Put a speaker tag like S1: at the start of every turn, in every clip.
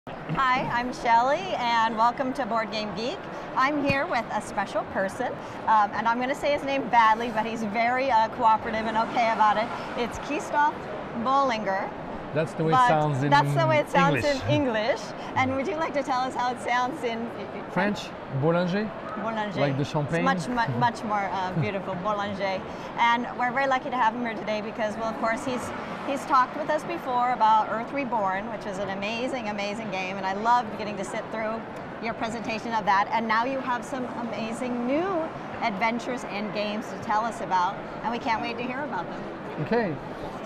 S1: Hi, I'm Shelly, and welcome to BoardGameGeek. I'm here with a special person, and I'm going to say his name badly, but he's very cooperative and okay about it. It's Christoph Bollinger.
S2: That's the way it sounds in English.
S1: That's the way it sounds in English. And would you like to tell us how it sounds in
S2: French? Boulanger?
S1: Boulanger.
S2: Like the champagne?
S1: It's much more beautiful, Boulanger. And we're very lucky to have him here today because, well, of course, he's talked with us before about Earth Reborn, which is an amazing, amazing game, and I loved getting to sit through your presentation of that. And now you have some amazing new adventures and games to tell us about, and we can't wait to hear about them.
S2: Okay,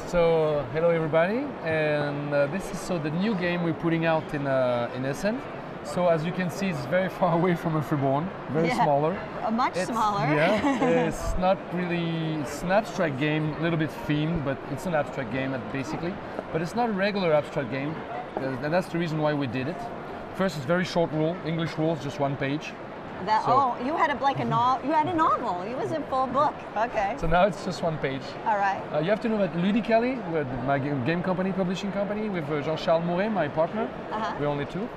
S2: so hello everybody, and this is the new game we're putting out in Essen. So as you can see, it's very far away from Earth Reborn, very smaller.
S1: Much smaller.
S2: Yeah, it's not really, it's an abstract game, a little bit themed, but it's an abstract game basically. But it's not a regular abstract game, and that's the reason why we did it. First, it's very short rule, English rules, just one page.
S1: You had you had a novel. It was a full book. Okay.
S2: So now it's just one page.
S1: All right.
S2: You have to know that Ludically, we're my game company, publishing company, with Jean-Charles Mouret, my partner. We're only two.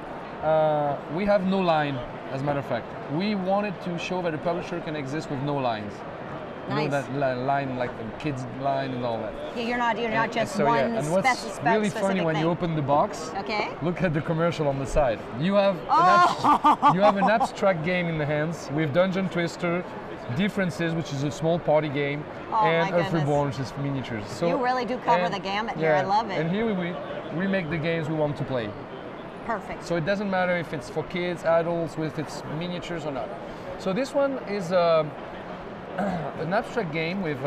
S2: We have no line, as a matter of fact. We wanted to show that a publisher can exist with no lines.
S1: Nice.
S2: You know that line, like the kids line and all that.
S1: Yeah, you're not just
S2: so,
S1: one
S2: and what's really funny when you open the box, look at the commercial on the side. You have an abstract game in the hands with Dungeon Twister, Differences, which is a small party game, and Earth Reborn, which is miniatures. So
S1: you really do cover the gamut here. I love it.
S2: And here we make the games we want to play.
S1: Perfect.
S2: So it doesn't matter if it's for kids, adults, with its miniatures or not. So this one is an abstract game with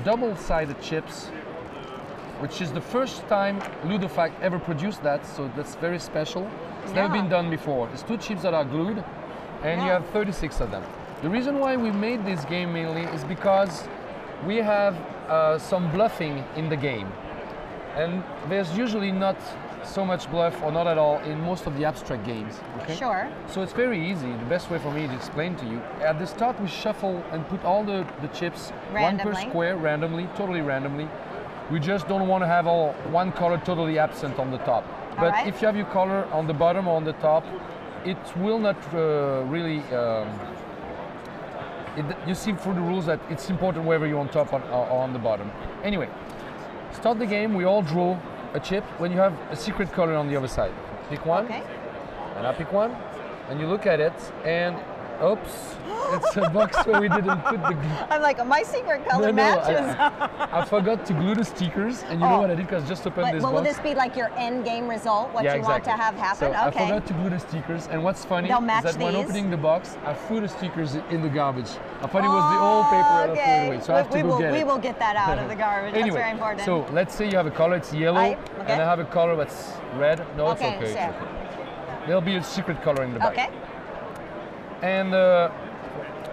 S2: double-sided chips, which is the first time Ludofact ever produced that, so that's very special. It's never been done before. It's two chips that are glued, and you have 36 of them. The reason why we made this game mainly is because we have some bluffing in the game. And there's usually not so much bluff, or not at all, in most of the abstract games. Okay?
S1: Sure.
S2: So it's very easy. The best way for me to explain to you, at the start we shuffle and put all the chips
S1: randomly.
S2: One per square, randomly, totally randomly. We just don't want to have one color totally absent on the top. But if you have your color on the bottom or on the top, it will not really... you see through the rules that it's important whether you're on top or on the bottom. Anyway, start the game, we all draw a chip when you have a secret color on the other side. Pick one, and I pick one, and you look at it, and oops, it's a box where we didn't put the...
S1: I'm like, my secret color matches.
S2: I forgot to glue the stickers, and you know what I did, because just opened this box.
S1: Will this be like your end game result, what you want to have happen?
S2: So I forgot to glue the stickers, and what's funny is that when opening the box, I threw the stickers in the garbage. I thought it was the old paper, and I threw it away, so I have to go get it.
S1: We will get that out of the garbage,
S2: anyway,
S1: that's very important.
S2: So let's say you have a color, it's yellow, and I have a color that's red. No, it's okay. It's okay. There'll be a secret color in the back. Okay. And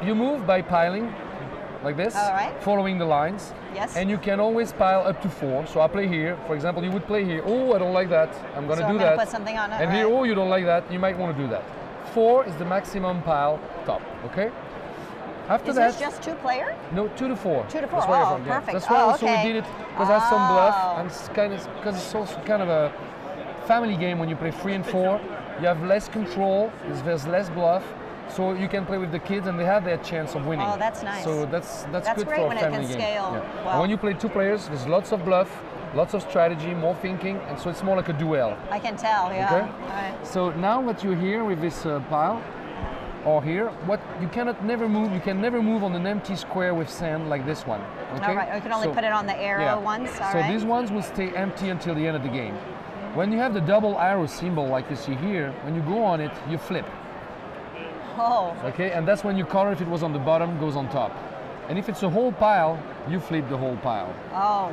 S2: you move by piling, like this, following the lines. Yes. And you can always pile up to 4. So I play here. For example, you would play here. Oh, I don't like that. I'm going to do that.
S1: Put something on it.
S2: And here, oh, you don't like that. You might want to do that. 4 is the maximum pile top. Okay. After
S1: that, is this just 2 player?
S2: No, 2 to 4.
S1: 2 to 4. Oh, perfect.
S2: That's why also we did it, because I have some bluff, and because it's also kind of a family game. When you play 3 and 4, you have less control. There's less bluff. So you can play with the kids, and they have their chance of winning.
S1: Oh, that's nice.
S2: So that's good
S1: great
S2: for
S1: when
S2: a family
S1: it can
S2: game.
S1: Scale.
S2: Yeah.
S1: Wow.
S2: And when you play 2 players, there's lots of bluff, lots of strategy, more thinking, and so it's more like a duel.
S1: I can tell, yeah.
S2: Okay? All right. So now that you're here with this pile, or here, you never move. You can never move on an empty square with sand like this one. Okay?
S1: All right. You can only put it on the arrow ones.
S2: So these ones will stay empty until the end of the game. When you have the double arrow symbol, like you see here, when you go on it, you flip.
S1: Oh.
S2: Okay, and that's when your color, if it was on the bottom, goes on top. And if it's a whole pile, you flip the whole pile.
S1: Oh.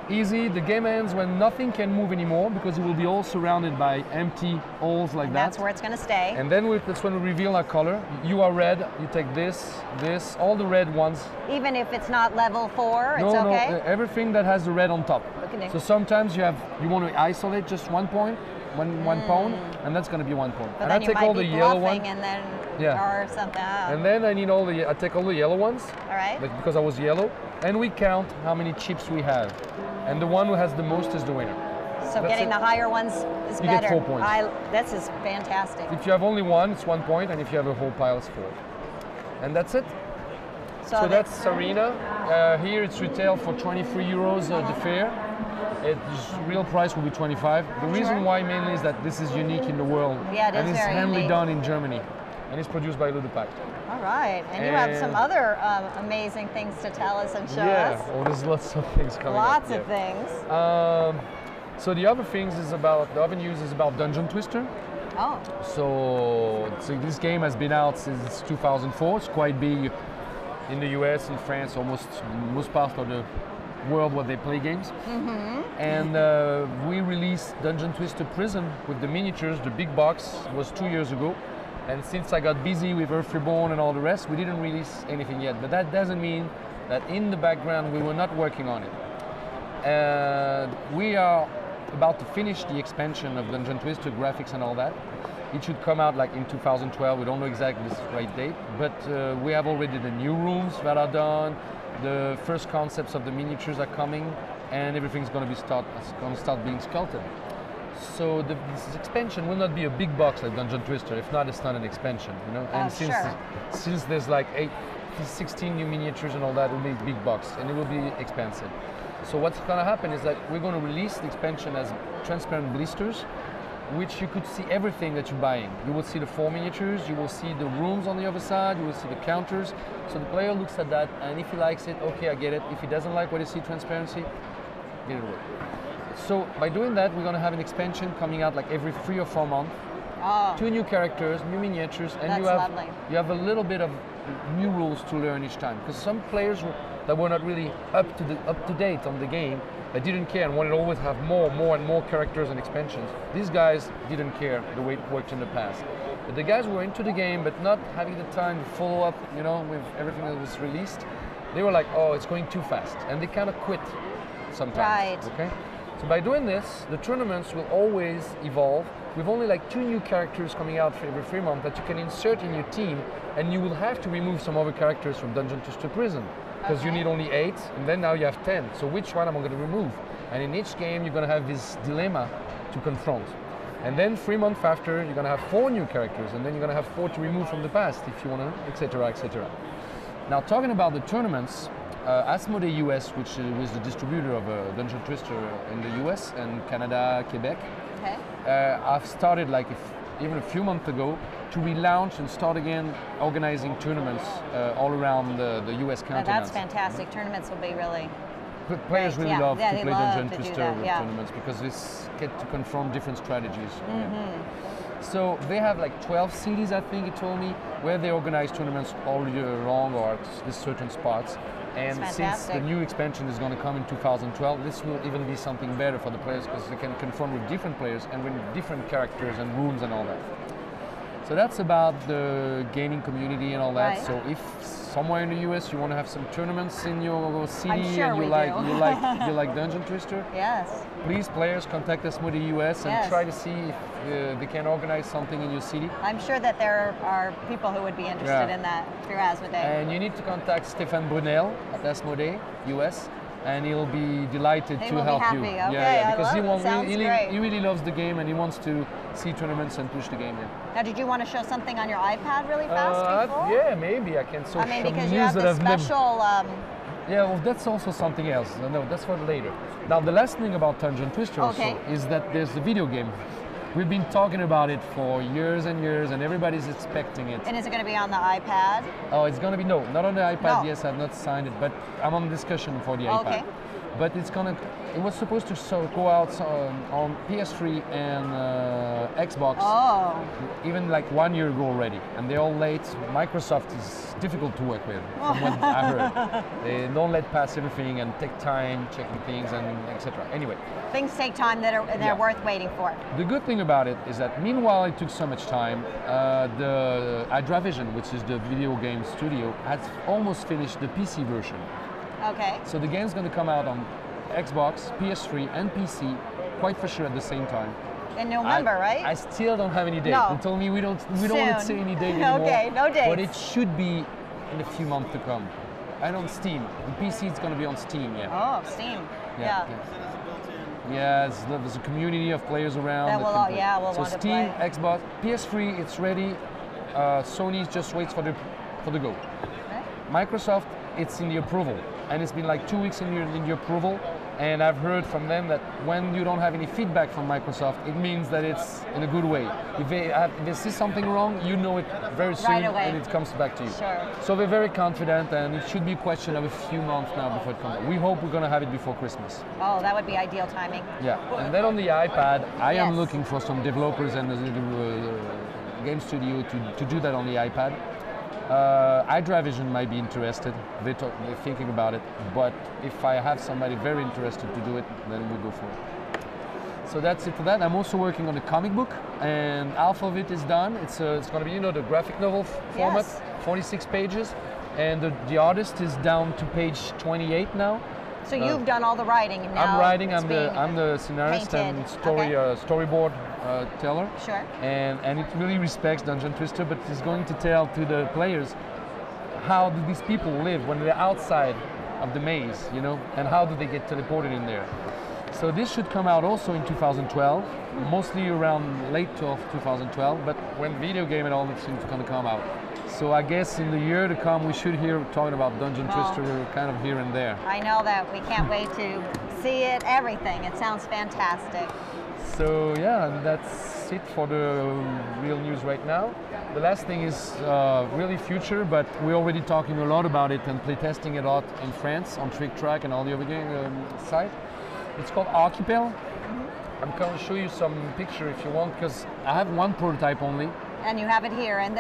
S2: Easy. The game ends when nothing can move anymore, because it will be all surrounded by empty holes like that.
S1: That's where it's going to stay.
S2: And then that's when we reveal our color. You are red. You take this, all the red ones.
S1: Even if it's not level 4, it's okay?
S2: No, everything that has the red on top.
S1: Okay.
S2: So sometimes you want to isolate just 1 point, one pawn, and that's going to be 1 point.
S1: But
S2: and
S1: then
S2: I take all the yellow ones.
S1: And then or something.
S2: And then I take all the yellow ones.
S1: All right.
S2: Because I was yellow, and we count how many chips we have, and the one who has the most is the winner.
S1: So getting the higher ones is
S2: you
S1: better.
S2: get 4 points.
S1: This is fantastic.
S2: If you have only one, it's 1 point, and if you have a whole pile, it's 4. And that's it. So that's Sarena. Here it's retail for 23 euros at the fair. Its real price will be 25. The reason why mainly is that this is unique in the world.
S1: Yeah, it is
S2: and it's
S1: very
S2: handily
S1: unique.
S2: done in Germany. And it's produced by Ludopact.
S1: All right, and you have some other amazing things to tell us and show us.
S2: Yeah, well, there's lots of things coming up.
S1: Lots of things.
S2: So the other things is about, the other news is about Dungeon Twister.
S1: Oh.
S2: So this game has been out since 2004. It's quite big in the US, in France, almost most part of the world where they play games. And we released Dungeon Twister Prison with the miniatures. The big box was 2 years ago. And since I got busy with Earth Reborn and all the rest, we didn't release anything yet. But that doesn't mean that in the background we were not working on it. We are about to finish the expansion of Dungeon Twister, graphics and all that. It should come out like in 2012. We don't know exactly the right date, but we have already the new rooms that are done. The first concepts of the miniatures are coming, and everything's going to start being sculpted. So this expansion will not be a big box like Dungeon Twister. If not, it's not an expansion, you know. And since there's like 16 new miniatures and all that, it will be a big box, and it will be expensive. So what's going to happen is that we're going to release the expansion as transparent blisters, which you could see everything that you're buying. You will see the 4 miniatures, you will see the rooms on the other side, you will see the counters. So the player looks at that, and if he likes it, okay, I get it. If he doesn't like what he sees transparency, get it away. So by doing that, we're going to have an expansion coming out like every 3 or 4 months.
S1: Oh.
S2: 2 new characters, new miniatures, and
S1: lovely.
S2: you have a little bit of new rules to learn each time. Because some players that were not really up to date on the game, that didn't care and wanted to always have more and more characters and expansions. These guys didn't care the way it worked in the past. But the guys who were into the game but not having the time to follow up, you know, with everything that was released, they were like, oh, it's going too fast, and they kind of quit sometimes.
S1: Right.
S2: Okay. So by doing this, the tournaments will always evolve with only like 2 new characters coming out for every 3 months that you can insert in your team, and you will have to remove some other characters from Dungeon Twister Prison because you need only 8, and then now you have 10. So which one am I going to remove? And in each game, you're going to have this dilemma to confront. And then 3 months after, you're going to have 4 new characters, and then you're going to have 4 to remove from the past if you want to, etc., etc. Now, talking about the tournaments, Asmodee US, which was the distributor of Dungeon Twister in the US and Canada, Quebec, I've started like even a few months ago to relaunch and start again organizing tournaments all around the US continent.
S1: That's fantastic. Tournaments will be really
S2: players really love to play Dungeon Twister
S1: that,
S2: tournaments because they get to confront different strategies. So they have like 12 cities, I think it told me, where they organize tournaments all year long or at certain spots. And since the new expansion is going to come in 2012, this will even be something better for the players because they can confront with different players and with different characters and rooms and all that. So that's about the gaming community and all that. So if somewhere in the US you want to have some tournaments in your city and you like Dungeon Twister, please players contact Asmodee US and try to see if they can organize something in your city.
S1: I'm sure that there are people who would be interested in that through Asmodee.
S2: And you need to contact Stefan Brunel at Asmodee US, and he'll be delighted to help you.
S1: Okay,
S2: because
S1: he
S2: really loves the game and he wants to see tournaments and push the game in.
S1: Now, did you want to show something on your iPad really fast before?
S2: Yeah, maybe I can. So
S1: I mean, because you have the special.
S2: Yeah, well, that's also something else. No, that's for later. Now, the last thing about Dungeon Twister also is that there's the video game. We've been talking about it for years and years, and everybody's expecting it.
S1: And is it going to be on the iPad?
S2: Oh, it's going to be, no, not on the iPad. No. Yes, I've not signed it, but I'm on discussion for the iPad. But it was supposed to go out on PS3 and Xbox even like 1 year ago already, and they're all late. Microsoft is difficult to work with, from what I heard. They don't let pass everything and take time checking things and etc. Anyway,
S1: things take time that are worth waiting for.
S2: The good thing about it is that meanwhile it took so much time, the Hydravision, which is the video game studio, has almost finished the PC version.
S1: Okay.
S2: So the game's going to come out on Xbox, PS3, and PC, quite for sure at the same time.
S1: In November, right?
S2: I still don't have any date.
S1: No.
S2: They told me we don't want to say any date anymore.
S1: Okay, no dates.
S2: But it should be in a few months to come. And on Steam. On PC, it's going to be on Steam.
S1: Oh, Steam. Yeah.
S2: Yes, there's a community of players around.
S1: That will, yeah, we'll
S2: so
S1: want to
S2: Steam,
S1: play.
S2: Xbox, PS3, it's ready. Sony just waits for the go.
S1: Okay.
S2: Microsoft, it's in the approval, and it's been like 2 weeks in the approval. And I've heard from them that when you don't have any feedback from Microsoft, it means that it's in a good way. If they see something wrong, you know it very soon,
S1: Right away.
S2: and it comes back to you.
S1: Sure.
S2: So we're very confident, and it should be a question of a few months now before it comes. We hope we're going to have it before Christmas.
S1: Oh, that would be ideal timing.
S2: Yeah, and then on the iPad, I am
S1: Yes.
S2: looking for some developers and the game studio to do that on the iPad. iDrivevision might be interested. They're thinking about it, but if I have somebody very interested to do it, then we'll go for it. So that's it for that. I'm also working on a comic book, and half of it is done. It's going to be, the graphic novel format,
S1: Yes.
S2: 46 pages, and the artist is down to page 28 now.
S1: So you've done all the writing, and now
S2: I'm writing.
S1: it's
S2: I'm the scenarist
S1: painted.
S2: and
S1: Okay.
S2: storyboard teller.
S1: Sure.
S2: And it really respects Dungeon Twister, but it's going to tell to the players how do these people live when they're outside of the maze, and how do they get teleported in there. So this should come out also in 2012, mostly around late 2012, but when video game and all that seems going to come out. So I guess in the year to come, we should hear talking about Dungeon Twister kind of here and there.
S1: I know that. We can't wait to see it, everything. It sounds fantastic.
S2: So yeah, and that's it for the real news right now. The last thing is really future, but we're already talking a lot about it and playtesting it a lot in France on Trick Track and all the other game sites. It's called Archipel. I'm going to show you some picture if you want, because I have one prototype only.
S1: And you have it here, and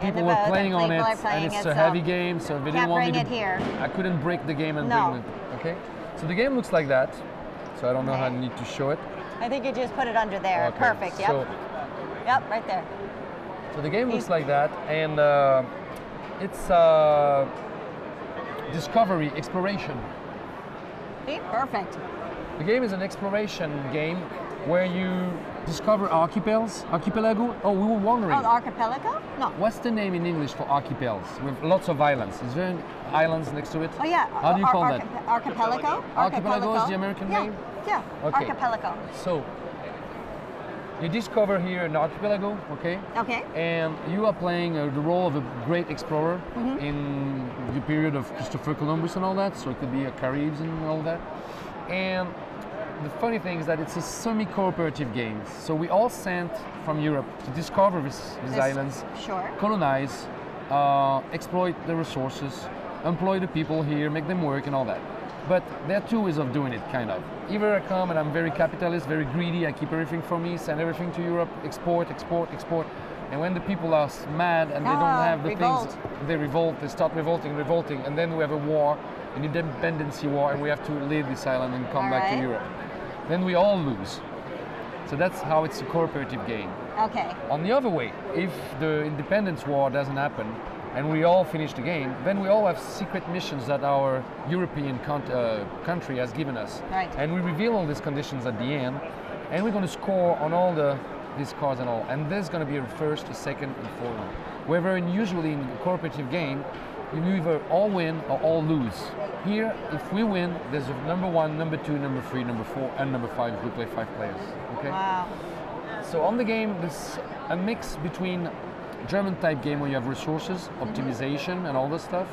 S2: people were playing on it, and it's a heavy game, so they didn't want me to.
S1: Can't bring it here.
S2: I couldn't break the game and
S1: No.
S2: bring it. Okay, so the game looks like that. So I don't know how I need to show it.
S1: I think you just put it under there.
S2: Okay,
S1: Perfect. Yep.
S2: so-
S1: Yep. Right there.
S2: So the game looks like that, and it's discovery, exploration.
S1: See? Perfect.
S2: The game is an exploration game where you discover archipelago. Oh, we were wondering,
S1: Oh, the archipelago? No.
S2: what's the name in English for archipels? With lots of islands. Is there islands next to it?
S1: Oh yeah.
S2: How do you call that?
S1: Archipelago.
S2: Archipelago is the American
S1: yeah.
S2: name?
S1: Yeah.
S2: Okay.
S1: Archipelago.
S2: So, you discover here an archipelago, okay?
S1: Okay.
S2: And you are playing the role of a great explorer
S1: Mm-hmm.
S2: in the period of Christopher Columbus and all that, so it could be a Caribs and all that. And the funny thing is that it's a semi-cooperative game. So we all sent from Europe to discover these islands,
S1: Sure.
S2: colonize, exploit the resources, employ the people here, make them work and all that. But there are two ways of doing it, kind of. Either I come and I'm very capitalist, very greedy, I keep everything for me, send everything to Europe, export. And when the people are mad and they don't have the
S1: revolt.
S2: things, they revolt, they start revolting, and then we have a war, an independency war, and we have to leave this island and come back to
S1: Alright.
S2: Europe. Then we all lose. So that's how it's a cooperative game.
S1: Okay.
S2: On the other way, if the independence war doesn't happen and we all finish the game, then we all have secret missions that our European country has given us.
S1: Right.
S2: And we reveal all these conditions at the end, and we're going to score on all these cards and all. And there's going to be a first, a second, and fourth one. Wherever usually in a cooperative game, you either all win or all lose. Here, if we win, there's a number 1, number 2, number 3, number 4, and number 5 if we play 5 players. Okay.
S1: Wow.
S2: So on the game, there's a mix between German type game where you have resources, optimization, and all this stuff.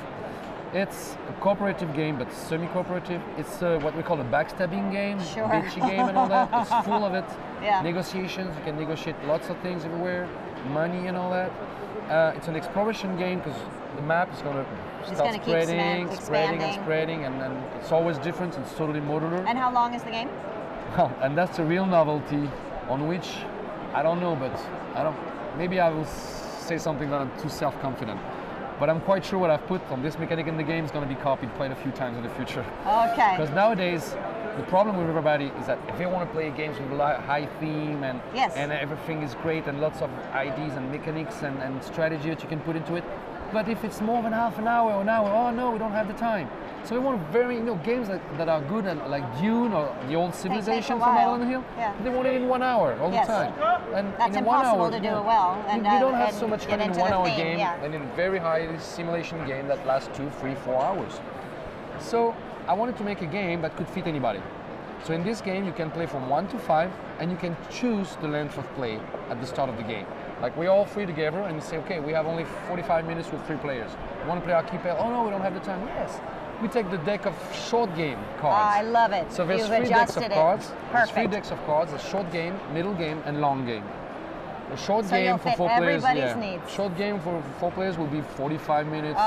S2: It's a cooperative game, but semi-cooperative. It's what we call a backstabbing game,
S1: Sure.
S2: bitchy game, and all that. It's full of it.
S1: Yeah.
S2: Negotiations. You can negotiate lots of things everywhere, money and all that. It's an exploration game because the map is going to start
S1: gonna keep
S2: spreading, and it's always different. It's totally modular.
S1: And how long is the game?
S2: Well, and that's a real novelty on which I don't know, but maybe I will say something that I'm too self-confident. But I'm quite sure what I've put on this mechanic in the game is going to be copied quite a few times in the future.
S1: Okay.
S2: Because nowadays, the problem with everybody is that if they want to play games with a high theme and
S1: Yes.
S2: and everything is great and lots of ideas and mechanics and strategy that you can put into it, but if it's more than half an hour or an hour, oh no, we don't have the time. So we want games that are good and like Dune or the old Civilization from
S1: while.
S2: Island Hill.
S1: Yeah.
S2: They want it in 1 hour all
S1: Yes.
S2: the time. And
S1: That's
S2: in 1
S1: impossible
S2: hour,
S1: to do it well. And,
S2: you don't have
S1: and
S2: so much
S1: get
S2: fun in a
S1: into the
S2: 1 hour
S1: theme,
S2: game
S1: yeah.
S2: than in a very high simulation game that lasts 2, 3, 4 hours. So I wanted to make a game that could fit anybody. So in this game, you can play from 1 to 5, and you can choose the length of play at the start of the game. Like we're all free together, and you say, okay, we have only 45 minutes with 3 players. You want to play archipel? Oh no, we don't have the time. Yes. We take the deck of short game cards.
S1: I love it.
S2: So there's
S1: You've
S2: 3 decks of
S1: adjusted
S2: cards.
S1: it.
S2: There's 3
S1: Perfect.
S2: decks of cards: a short game, middle game, and long game. A short
S1: So
S2: game
S1: you'll
S2: for
S1: fit
S2: 4 players.
S1: everybody's needs.
S2: Short game for 4 players will be 45 minutes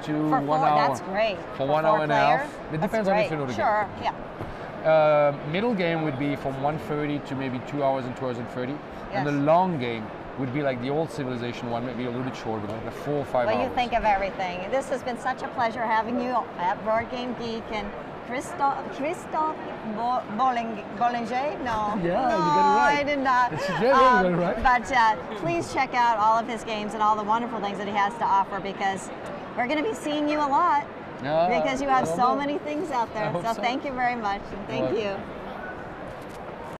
S2: to
S1: for
S2: 1
S1: 4,
S2: hour.
S1: That's great.
S2: For 1 hour and a
S1: players,
S2: half. It depends on if you know the game.
S1: Sure, yeah.
S2: Middle game would be from 1:30 to maybe 2 hours and 2 hours and 30.
S1: Yes.
S2: And the long game would be like the old Civilization one, maybe a little bit shorter, like 4 or 5
S1: Well,
S2: hours.
S1: you think of everything. This has been such a pleasure having you at Board Game Geek, and Christophe Bollinger? No.
S2: Yeah,
S1: no,
S2: you got it right.
S1: I did not.
S2: Yeah, you got it right.
S1: But please check out all of his games and all the wonderful things that he has to offer, because we're going to be seeing you a lot, because you have so many things out there. So
S2: so.
S1: thank you very much, and thank you.